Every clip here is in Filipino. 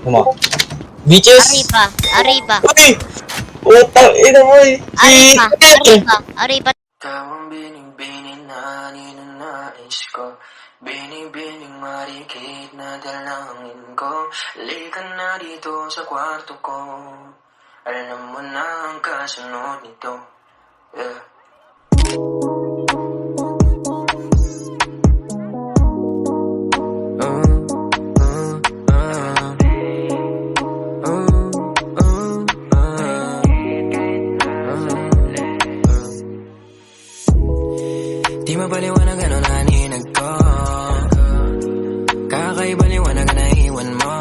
Kuma. Bitches! Arriba, arriba, Uy! Utang ina mo eh! arriba, arriba, arriba. Tawang bining-bining na ninanais ko. Bining-bining marikit na dalangin ko. Halika na dito sa kwarto ko. Alam mo na ang kasunod nito. Yeah. Di mapaliwanag ano na ninag ko. Kakaibaliwanag na iwan mo.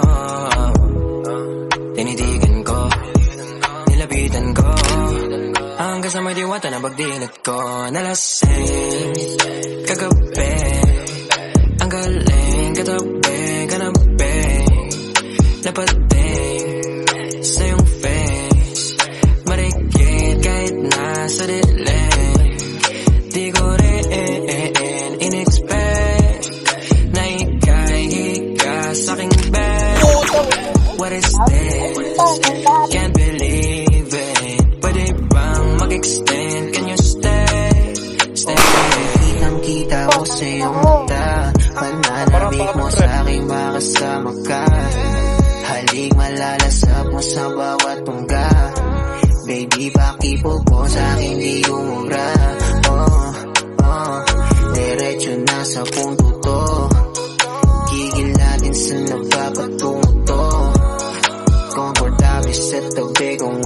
Tinitigan ko, nilapitan ko, hanggang sa may diwata na pagdilat ko. Nalasing kagabi, ang galing katabi, kanabi, napating sa iyong face. Marikit kahit nasa dilim. Di ko rin in-expect na ika'y higa sa'king bed. What is this? Can't believe it. Pwede bang mag-extend? Can you stay? Stay. Kitang-kita ko sa iyong mata. Pananabik mo sa'king makasama ka. Halik malalasap mo sa bawat tungga. Baby, pakipog mo sa'king di umura. Diretso na sa punto to. Gigil natin sa napapatungo to. Komportable sa tabi kong